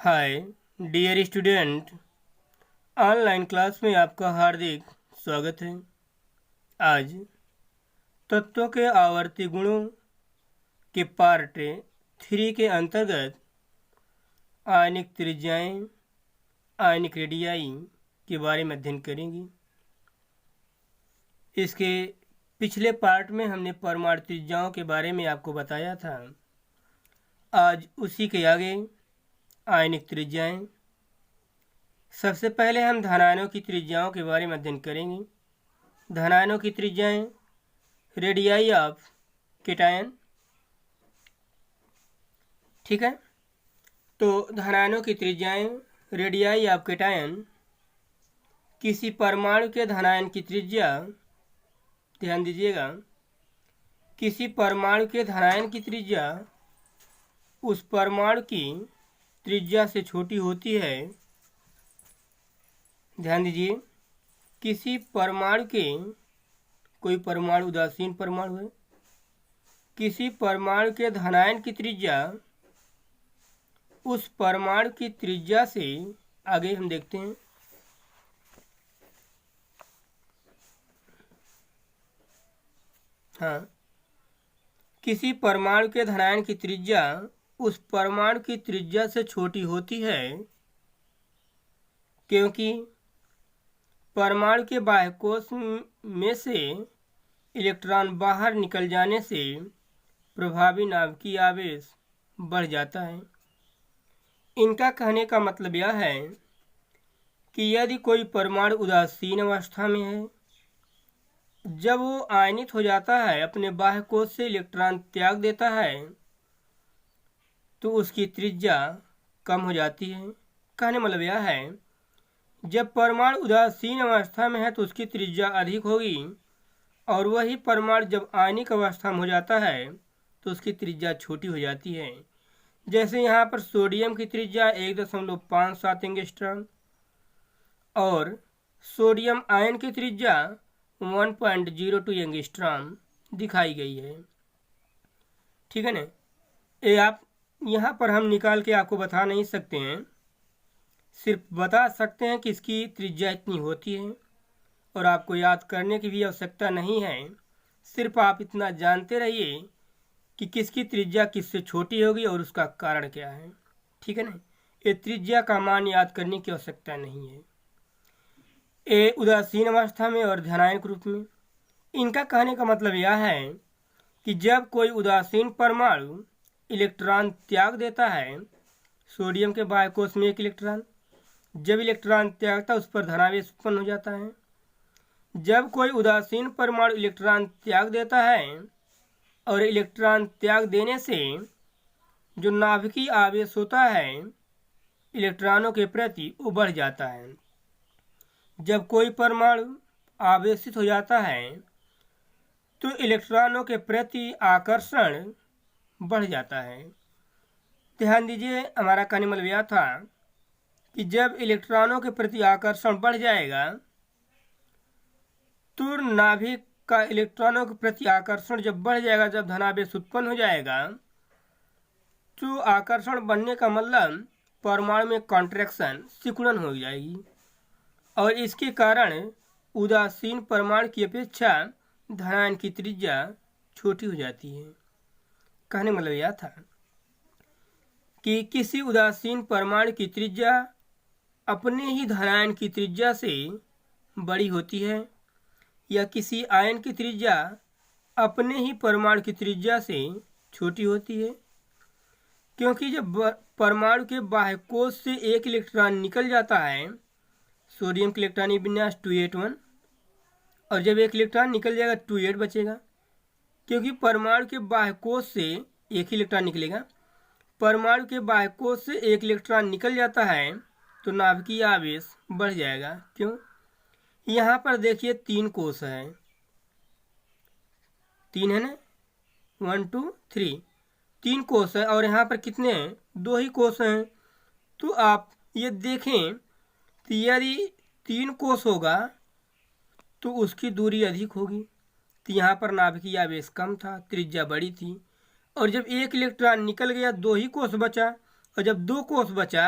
हाय dear student, online class में आपका हार्दिक स्वागत है। आज तत्वों के आवर्ती गुणों के पार्ट 3 के अंतर्गत आयनिक त्रिज्याएं, आयनिक रेडियाई के बारे में अध्ययन करेंगे। इसके पिछले पार्ट में हमने परमाणु त्रिज्याओं के बारे में आपको बताया था। आज उसी के आगे आयनिक त्रिज्याएं। सबसे पहले हम धनायनों की त्रिज्याओं के बारे में अध्ययन करेंगे। धनायनों की त्रिज्याएं, रेडियाई ऑफ केटायन। ठीक है, तो धनायनों की त्रिज्याएं, रेडियाई ऑफ केटायन। किसी परमाणु के धनायन की त्रिज्या, ध्यान दीजिएगा, किसी परमाणु के धनायन की त्रिज्या उस परमाणु की त्रिज्या से छोटी होती है। ध्यान दीजिए, किसी परमाणु के, कोई परमाणु उदासीन परमाणु है, किसी परमाणु के धनायन की त्रिज्या उस परमाणु की त्रिज्या से, आगे हम देखते हैं, हाँ, किसी परमाणु के धनायन की त्रिज्या उस परमाणु की त्रिज्या से छोटी होती है क्योंकि परमाणु के बाह्यकोश में से इलेक्ट्रॉन बाहर निकल जाने से प्रभावी नाभिकीय आवेश बढ़ जाता है। इनका कहने का मतलब यह है कि यदि कोई परमाणु उदासीन अवस्था में है, जब वो आयनित हो जाता है, अपने बाह्यकोश से इलेक्ट्रॉन त्याग देता है, तो उसकी त्रिज्या कम हो जाती है। कहने मतलब यह है, जब परमाणु उदासीन अवस्था में है तो उसकी त्रिज्या अधिक होगी, और वही परमाणु जब आयनिक अवस्था में हो जाता है तो उसकी त्रिज्या छोटी हो जाती है। जैसे यहाँ पर सोडियम की त्रिज्या 1.57 एंगस्ट्रॉम और सोडियम आयन की त्रिज्या 1.02 एंगस्ट्रॉम दिखाई गई है। ठीक है ना, ये आप यहाँ पर हम निकाल के आपको बता नहीं सकते हैं, सिर्फ बता सकते हैं कि इसकी त्रिज्या इतनी होती है, और आपको याद करने की भी आवश्यकता नहीं है। सिर्फ आप इतना जानते रहिए कि किसकी त्रिज्या किससे छोटी होगी और उसका कारण क्या है। ठीक है ना, ये त्रिज्या का मान याद करने की आवश्यकता नहीं है। ये उदासीन अवस्था में और धनायनिक रूप में। इनका कहने का मतलब यह है कि जब कोई उदासीन परमाणु इलेक्ट्रॉन त्याग देता है, सोडियम के बाह्यकोश में एक इलेक्ट्रॉन, जब इलेक्ट्रॉन त्यागता उस पर धनावेश उत्पन्न हो जाता है। जब कोई उदासीन परमाणु इलेक्ट्रॉन त्याग देता है और इलेक्ट्रॉन त्याग देने से जो नाभिकीय आवेश होता है इलेक्ट्रॉनों के प्रति, वो बढ़ जाता है। जब कोई परमाणु आवेशित हो जाता है तो इलेक्ट्रॉनों के प्रति आकर्षण बढ़ जाता है। ध्यान दीजिए, हमारा कहने मतलब यह था कि जब इलेक्ट्रॉनों के प्रति आकर्षण बढ़ जाएगा तो नाभिक का इलेक्ट्रॉनों के प्रति आकर्षण जब बढ़ जाएगा, जब धनावेश उत्पन्न हो जाएगा, तो आकर्षण बढ़ने का मतलब परमाणु में कॉन्ट्रैक्शन, सिकुड़न हो जाएगी, और इसके कारण उदासीन परमाणु की अपेक्षा धनायन की त्रिज्या छोटी हो जाती है। कहने मतलब यह था कि किसी उदासीन परमाणु की त्रिज्या अपने ही धनायन की त्रिज्या से बड़ी होती है, या किसी आयन की त्रिज्या अपने ही परमाणु की त्रिज्या से छोटी होती है। क्योंकि जब परमाणु के बाह्यकोश से एक इलेक्ट्रॉन निकल जाता है, सोडियम के इलेक्ट्रॉनिक विन्यास 281, और जब एक इलेक्ट्रॉन निकल जाएगा 28 बचेगा, क्योंकि परमाणु के बाह्यकोश से एक ही इलेक्ट्रॉन निकलेगा। परमाणु के बाह्यकोश से एक इलेक्ट्रॉन निकल जाता है तो नाभिकीय आवेश बढ़ जाएगा। क्यों? यहाँ पर देखिए 3 कोश है, 3 है ना, 1 2 3, 3 कोश है, और यहाँ पर कितने हैं? 2 ही कोश हैं। तो आप ये देखें तो यदि 3 कोश होगा तो उसकी दूरी अधिक होगी, तो यहाँ पर नाभिकीय आवेश कम था, त्रिज्या बड़ी थी, और जब एक इलेक्ट्रॉन निकल गया 2 ही कोश बचा, और जब 2 कोश बचा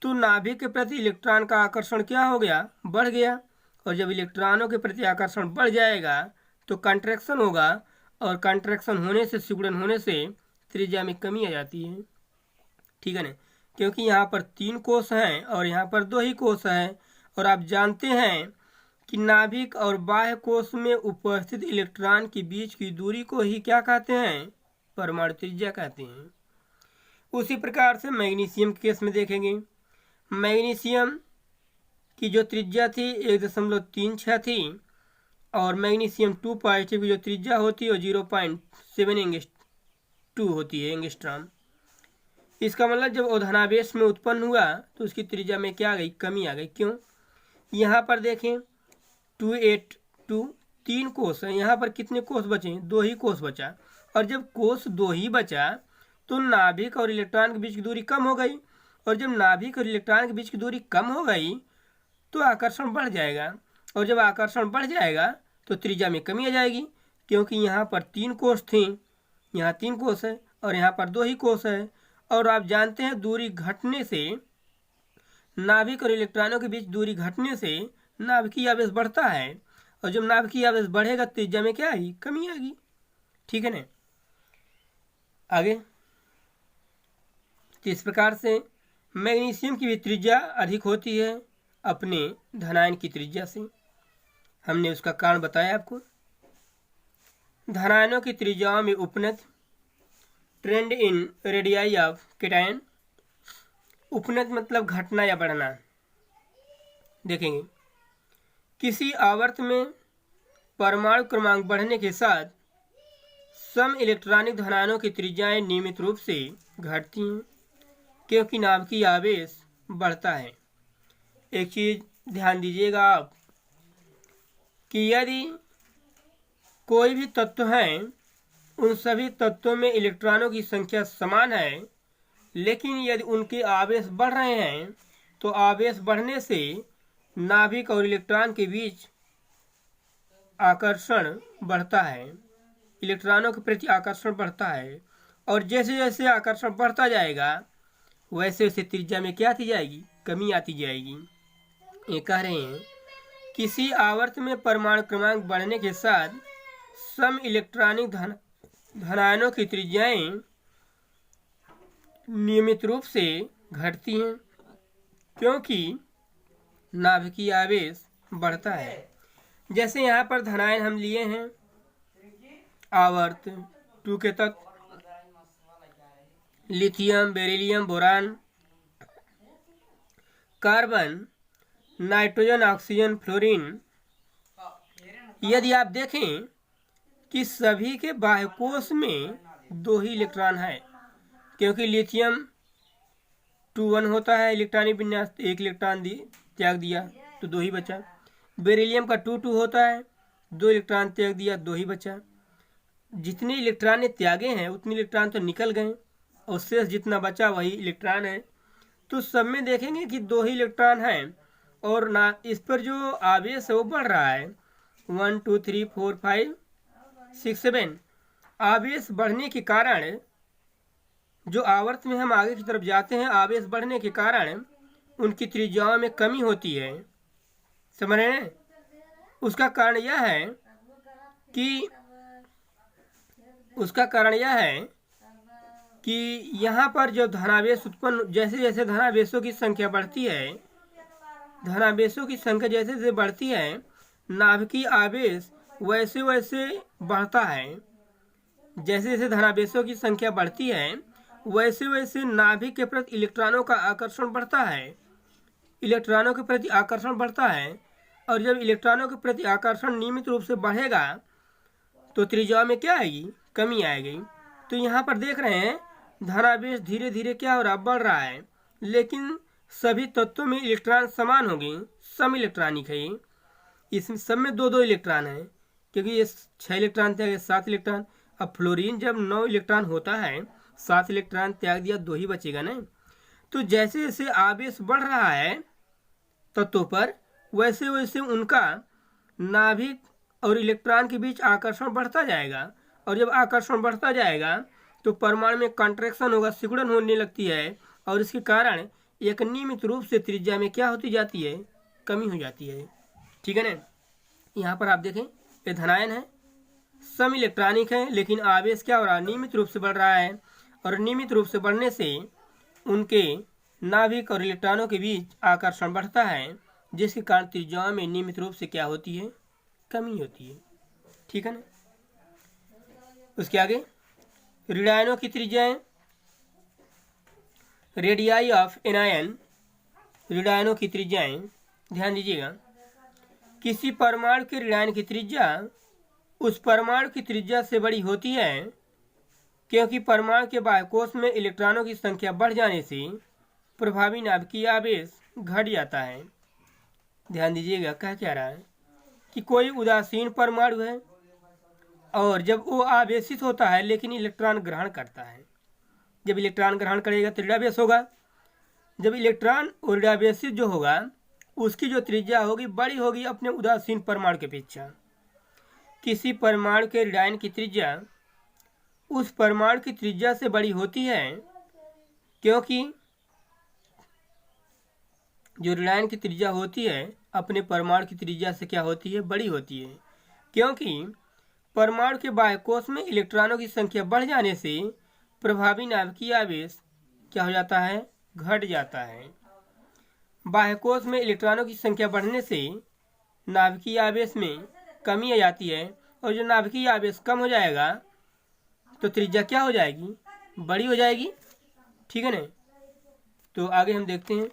तो नाभिक के प्रति इलेक्ट्रॉन का आकर्षण क्या हो गया, बढ़ गया। और जब इलेक्ट्रॉनों के प्रति आकर्षण बढ़ जाएगा तो कंट्रैक्शन होगा, और कंट्रैक्शन होने से, सिकुड़न होने से त्रिज्या में कमी आ जाती है। ठीक है ना, क्योंकि यहाँ पर 3 कोष हैं और यहाँ पर 2 ही कोष हैं। और आप जानते हैं कि नाभिक और बाह्य कोष में उपस्थित इलेक्ट्रॉन के बीच की दूरी को ही क्या कहते हैं, परमाणु त्रिज्या कहते हैं। उसी प्रकार से मैग्नीशियम के केस में देखेंगे। मैग्नीशियम की जो त्रिज्या थी 1.36 थी, और मैग्नीशियम 2 पॉजिटिव की जो त्रिज्या होती है वो 0.7 होती है एंगस्ट्रॉम। इसका मतलब जब वो धनावेश में उत्पन्न हुआ तो उसकी त्रिज्या में क्या आ गई, कमी आ गई। क्यों? यहाँ पर देखें 282 3 कोष है, यहाँ पर कितने कोष बचे, 2 ही कोष बचा। और जब कोष 2 ही बचा तो नाभिक और इलेक्ट्रॉन के बीच की दूरी कम हो गई, और जब नाभिक और इलेक्ट्रॉन के बीच की दूरी कम हो गई तो आकर्षण बढ़ जाएगा, और जब आकर्षण बढ़ जाएगा तो त्रिज्या में कमी आ जाएगी। क्योंकि यहाँ पर 3 कोष थी, यहाँ 3 कोष है और यहाँ पर 2 ही कोष है। और आप जानते हैं दूरी घटने से, नाभिक और इलेक्ट्रॉनों के बीच दूरी घटने से नाभिकीय आवेश बढ़ता है, और जब नाभिकीय आवेश बढ़ेगा त्रिज्या में क्या आएगी, कमी आएगी। ठीक है ना, आगे। तो इस प्रकार से मैग्नीशियम की भी त्रिज्या अधिक होती है अपने धनायन की त्रिज्या से। हमने उसका कारण बताया आपको। धनायनों की त्रिज्याओं में उपनत, trend in radii of cation. उपनत मतलब घटना या बढ़ना। देखेंगे किसी आवर्त में परमाणु क्रमांक बढ़ने के साथ सम इलेक्ट्रॉनिक धनायनों की त्रिज्याएं नियमित रूप से घटती हैं, क्योंकि नाभिकीय आवेश बढ़ता है। एक चीज ध्यान दीजिएगा आप कि यदि कोई भी तत्व है, उन सभी तत्वों में इलेक्ट्रॉनों की संख्या समान है, लेकिन यदि उनके आवेश बढ़ रहे हैं तो आवेश बढ़ने से नाभिक और इलेक्ट्रॉन के बीच आकर्षण बढ़ता है, इलेक्ट्रॉनों के प्रति आकर्षण बढ़ता है। और जैसे जैसे आकर्षण बढ़ता जाएगा वैसे वैसे त्रिज्या में क्या आती जाएगी, कमी आती जाएगी। ये कह रहे हैं किसी आवर्त में परमाणु क्रमांक बढ़ने के साथ सम इलेक्ट्रॉनिक धनायनों की त्रिज्याएं नियमित रूप से घटती हैं, क्योंकि नाभिकीय आवेश बढ़ता है। जैसे यहाँ पर धनायन हम लिए हैं आवर्त 2 के तत्व, lithium, beryllium, boron, carbon, nitrogen, oxygen, fluorine. यदि आप देखें कि सभी के बाह्यकोश में 2 ही इलेक्ट्रॉन है, क्योंकि लिथियम 2 1 होता है इलेक्ट्रॉनिक विन्यास, 1 इलेक्ट्रॉन त्याग दिया तो 2 ही बचा। बेरिलियम का 2 2 होता है, 2 इलेक्ट्रॉन त्याग दिया, 2 ही बचा। जितने इलेक्ट्रॉन ने त्यागे हैं उतने इलेक्ट्रॉन तो निकल गए, और शेष जितना बचा वही इलेक्ट्रॉन है। तो सब में देखेंगे कि 2 ही इलेक्ट्रॉन हैं, और ना इस पर जो आवेश है वो बढ़ रहा है, 1 2 3 4 5 6 7। आवेश बढ़ने के कारण, जो आवर्त में हम आगे की तरफ जाते हैं, आवेश बढ़ने के कारण उनकी त्रिज्याओं में कमी होती है। समझ रहे हैं? उसका कारण यह है कि यहाँ पर जो धनावेश उत्पन्न, जैसे जैसे धनावेशों की संख्या बढ़ती है, धनावेशों की संख्या जैसे जैसे बढ़ती है, नाभिकीय आवेश वैसे वैसे बढ़ता है। जैसे जैसे धनावेशों की संख्या बढ़ती है वैसे वैसे नाभिक के प्रति इलेक्ट्रॉनों का आकर्षण बढ़ता है, इलेक्ट्रॉनों के प्रति आकर्षण बढ़ता है। और जब इलेक्ट्रॉनों के प्रति आकर्षण नियमित रूप से बढ़ेगा तो त्रिज्या में क्या आएगी, कमी आएगी। तो यहाँ पर देख रहे हैं धनावेश धीरे धीरे क्या हो रहा, बढ़ रहा है, लेकिन सभी तत्वों में इलेक्ट्रॉन समान होंगे, सम इलेक्ट्रॉनिक है। इसमें सब में 2 2 इलेक्ट्रॉन है, क्योंकि ये 6 इलेक्ट्रॉन त्याग 7 इलेक्ट्रॉन। अब फ्लोरीन जब 9 इलेक्ट्रॉन होता है, 7 इलेक्ट्रॉन त्याग दिया, 2 ही बचेगा ना। तो जैसे जैसे आवेश बढ़ रहा है तत्वों पर, वैसे वैसे उनका नाभिक और इलेक्ट्रॉन के बीच आकर्षण बढ़ता जाएगा, और जब आकर्षण बढ़ता जाएगा तो परमाणु में कॉन्ट्रैक्शन होगा, सिकुड़न होने लगती है, और इसके कारण एक नियमित रूप से त्रिज्या में क्या होती जाती है, कमी हो जाती है। ठीक है ना। यहाँ पर आप देखें ये धनायन है, सम इलेक्ट्रॉनिक है, लेकिन आवेश क्या हो रहा है, नियमित रूप से बढ़ रहा है। और नियमित रूप से बढ़ने से उनके नाभिक और इलेक्ट्रॉनों के बीच आकर्षण बढ़ता है, जिसके कारण त्रिज्याओं में नियमित रूप से क्या होती है, कमी होती है। ठीक है ना। उसके आगे ऋणायनों की त्रिज्याएं, रेडियाई ऑफ एनायन, ऋणायनों की त्रिज्याएं, ध्यान दीजिएगा, किसी परमाणु के ऋणायन की त्रिज्या उस परमाणु की त्रिज्या से बड़ी होती है, क्योंकि परमाणु के बाह्यकोश में इलेक्ट्रॉनों की संख्या बढ़ जाने से प्रभावी नाभिकीय आवेश घट जाता है। ध्यान दीजिएगा, कह क्या रहा है कि कोई उदासीन परमाणु है और जब वो आवेशित होता है लेकिन इलेक्ट्रॉन ग्रहण करता है, जब इलेक्ट्रॉन ग्रहण करेगा तो ऋणावेश होगा। जब इलेक्ट्रॉन और ऋणावेशित जो होगा उसकी जो त्रिज्या होगी बड़ी होगी अपने उदासीन परमाणु के अपेक्षा। किसी परमाणु के ऋणायन की त्रिज्या उस परमाणु की त्रिज्या से बड़ी होती है, क्योंकि जो ऋणायन की त्रिज्या होती है अपने परमाणु की त्रिज्या से क्या होती है, बड़ी होती है, क्योंकि परमाणु के बाह्यकोश में इलेक्ट्रॉनों की संख्या बढ़ जाने से प्रभावी नाभिकीय आवेश क्या हो जाता है, घट जाता है। बाह्यकोश में इलेक्ट्रॉनों की संख्या बढ़ने से नाभिकीय आवेश में कमी आ जाती है, और जो नाभिकीय आवेश कम हो जाएगा तो त्रिज्या क्या हो जाएगी, बड़ी हो जाएगी। ठीक है ना। तो आगे हम देखते हैं,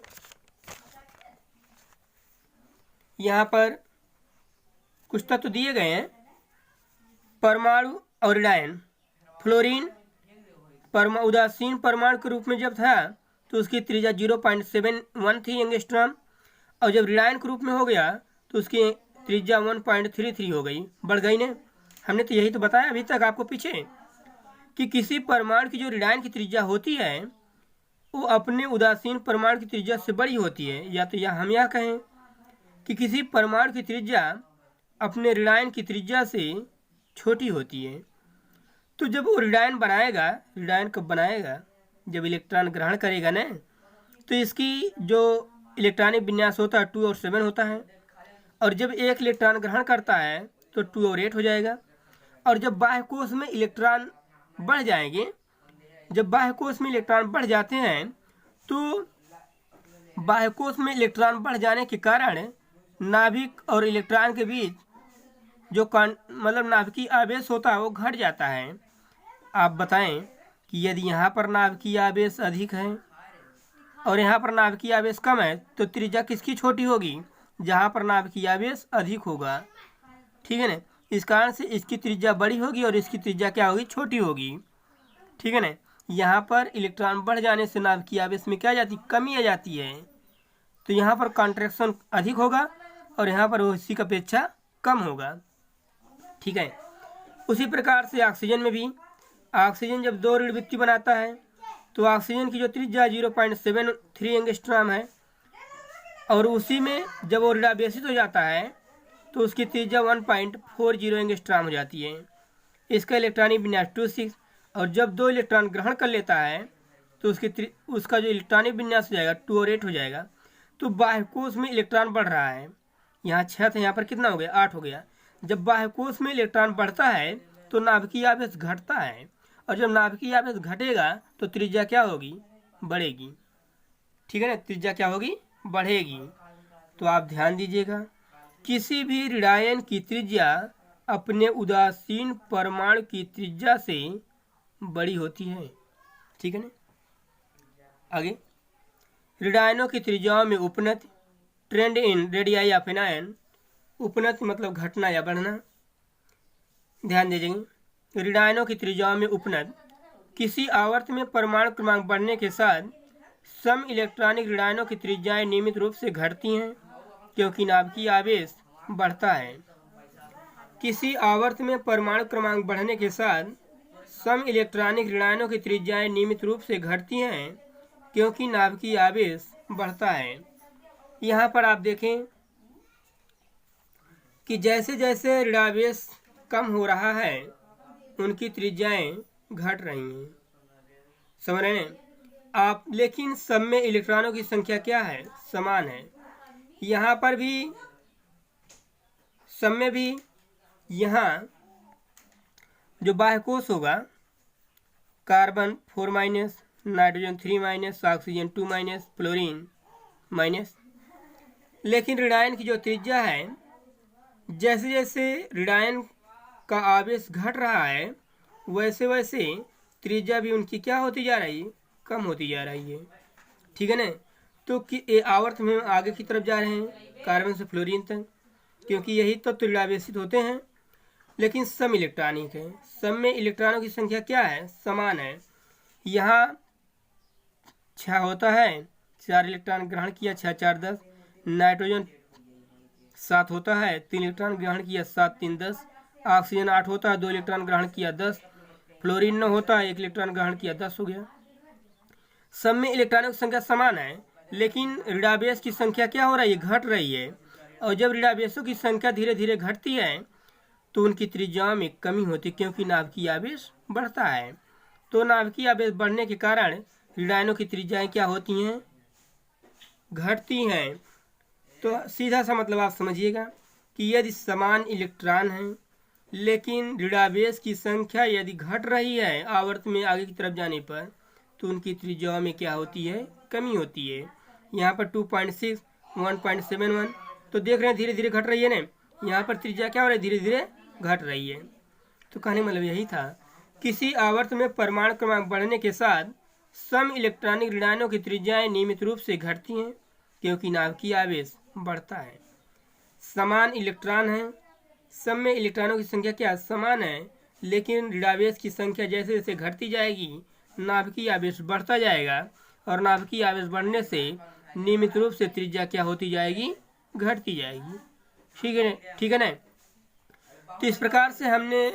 यहाँ पर कुछ तत्व दिए गए हैं। परमाणु और ऋणायन, फ्लोरीन उदासीन परमाणु के रूप में जब था तो उसकी त्रिज्या 0.71 थी एंगस्ट्रॉम, और जब ऋणायन के रूप में हो गया तो उसकी त्रिज्या 1.33 हो गई, बढ़ गई ने। हमने तो यही तो बताया अभी तक आपको पीछे कि किसी परमाणु की जो ऋणायन की त्रिज्या होती है वो अपने उदासीन परमाणु की त्रिज्या से बड़ी होती है, या तो हम यह कहें कि किसी परमाणु की त्रिज्या अपने ऋणायन की त्रिज्या से छोटी होती है। तो जब वो ऋणायन बनाएगा, ऋणायन कब बनाएगा, जब इलेक्ट्रॉन ग्रहण करेगा ना, तो इसकी जो इलेक्ट्रॉनिक विन्यास होता है 2 और 7 होता है, और जब एक इलेक्ट्रॉन ग्रहण करता है तो 2 और 8 हो जाएगा। और जब बाह्यकोश में इलेक्ट्रॉन बढ़ जाएंगे, जब बाह्यकोश में इलेक्ट्रॉन बढ़ जाते हैं तो बाह्यकोश में इलेक्ट्रॉन बढ़ जाने के कारण नाभिक और इलेक्ट्रॉन के बीच जो मतलब नाभिकीय आवेश होता है वो घट जाता है। आप बताएं कि यदि यहाँ पर नाभिकीय आवेश अधिक है और यहाँ पर नाभिकीय आवेश कम है तो त्रिज्या किसकी छोटी होगी, जहाँ पर नाभिकीय आवेश अधिक होगा। ठीक है ना। इस कारण से इसकी त्रिज्या बड़ी होगी और इसकी त्रिज्या क्या होगी, छोटी होगी। ठीक है ना। यहाँ पर इलेक्ट्रॉन बढ़ जाने से नाभिकीय आवेश में क्या आ जाती, कमी आ जाती है, तो यहाँ पर कॉन्ट्रैक्शन अधिक होगा और यहाँ पर इसी की अपेक्षा कम होगा। ठीक है। उसी प्रकार से ऑक्सीजन में भी, ऑक्सीजन जब 2 ऋण वृत्ति बनाता है तो ऑक्सीजन की जो त्रिज्या 0.73 एंगस्ट्रॉम है, और उसी में जब वो ऋणावेशित हो जाता है तो उसकी त्रिज्या 1.40 एंगस्ट्रॉम हो जाती है। इसका इलेक्ट्रॉनिक विन्यास 26, और जब 2 इलेक्ट्रॉन ग्रहण कर लेता है तो उसका जो इलेक्ट्रॉनिक विन्यास हो जाएगा 2 और 8 हो जाएगा। तो बाह्यकोश में इलेक्ट्रॉन बढ़ रहा है, यहाँ 6 था, यहाँ पर कितना हो गया, 8 हो गया। जब बाह्यकोश में इलेक्ट्रॉन बढ़ता है तो नाभिकीय आवेश घटता है, और जब नाभिकीय आवेश घटेगा तो त्रिज्या क्या होगी, बढ़ेगी। ठीक है ना, त्रिज्या क्या होगी, बढ़ेगी। तो आप ध्यान दीजिएगा, किसी भी ऋणायन की त्रिज्या अपने उदासीन परमाणु की त्रिज्या से बड़ी होती है। ठीक है ना। आगे ऋणायनों की त्रिज्याओं में उपनति, trend in radii of anion, उपनति मतलब घटना या बढ़ना। ध्यान दीजिएगा, ऋणायनों की त्रिज्याओं में उपनति, किसी आवर्त में परमाणु क्रमांक बढ़ने के साथ सम इलेक्ट्रॉनिक ऋणायनों की त्रिज्याएं नियमित रूप से घटती हैं, क्योंकि नाभिकीय आवेश बढ़ता है। किसी आवर्त में परमाणु क्रमांक बढ़ने के साथ सम इलेक्ट्रॉनिक ऋणायनों की त्रिज्याएं नियमित रूप से घटती हैं, क्योंकि नाभिकीय आवेश बढ़ता है। यहाँ पर आप देखें कि जैसे जैसे ऋणावेश कम हो रहा है उनकी त्रिज्याएं घट रही हैं। समझ रहे हैं। लेकिन सब में इलेक्ट्रॉनों की संख्या क्या है, समान है। यहाँ पर भी सब में भी यहाँ जो बाह्य कोश होगा, कार्बन 4-, नाइट्रोजन 3-, ऑक्सीजन 2-, फ्लोरीन -। लेकिन ऋणायन की जो त्रिज्या है, जैसे जैसे ऋणायन का आवेश घट रहा है वैसे वैसे त्रिज्या भी उनकी क्या होती जा रही है, कम होती जा रही है। ठीक है ना। तो कि आवर्त में आगे की तरफ जा रहे हैं कार्बन से फ्लोरीन तक, क्योंकि यही तत्व ऋणावेशित होते हैं। लेकिन सम इलेक्ट्रॉनिक है, सब में इलेक्ट्रॉनों की संख्या क्या है, समान है। यहाँ 6 होता है, 4 इलेक्ट्रॉन ग्रहण किया, 6 4 10। नाइट्रोजन 7 होता है, 3 इलेक्ट्रॉन ग्रहण किया, 7 3 10। ऑक्सीजन 8 होता है, 2 इलेक्ट्रॉन ग्रहण किया, 10। फ्लोरीन 9 होता है, 1 इलेक्ट्रॉन ग्रहण किया, 10 हो गया। सब में इलेक्ट्रॉनों की संख्या समान है, लेकिन ऋणावेश की संख्या क्या हो रही है, घट रही है। और जब ऋणावेशों की संख्या धीरे धीरे घटती है तो उनकी त्रिज्याओं में कमी होती है, क्योंकि नाभिकीय आवेश बढ़ता है। तो नाभिकीय आवेश बढ़ने के कारण ऋणायनों की त्रिज्याएं क्या होती हैं, घटती हैं। तो सीधा सा मतलब आप समझिएगा कि यदि समान इलेक्ट्रॉन हैं लेकिन ऋणावेश की संख्या यदि घट रही है आवर्त में आगे की तरफ जाने पर, तो उनकी त्रिज्याओं में क्या होती है, कमी होती है। यहाँ पर 2.6, 1.71, तो देख रहे हैं धीरे धीरे घट रही है ना। यहाँ पर त्रिज्या क्या हो रही है, धीरे धीरे घट रही है। तो कहने मतलब यही था, किसी आवर्त में परमाणु क्रमांक बढ़ने के साथ सम इलेक्ट्रॉनिक ऋणायनों की त्रिज्याएं नियमित रूप से घटती हैं, क्योंकि नाभिकीय आवेश बढ़ता है। समान इलेक्ट्रॉन है, सब में इलेक्ट्रॉनों की संख्या क्या समान है, लेकिन ऋणावेश की संख्या जैसे जैसे घटती जाएगी नाभिकीय आवेश बढ़ता जाएगा, और नाभिकीय आवेश बढ़ने से नियमित रूप से त्रिज्या क्या होती जाएगी, घटती जाएगी। ठीक है ना। तो इस प्रकार से हमने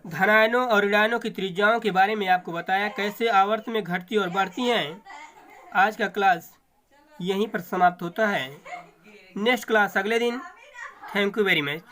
धनायनों और ऋणायनों की त्रिज्याओं के बारे में आपको बताया, कैसे आवर्त में घटती और बढ़ती हैं। आज का क्लास यहीं पर समाप्त होता है। नेक्स्ट क्लास अगले दिन। Thank you very much.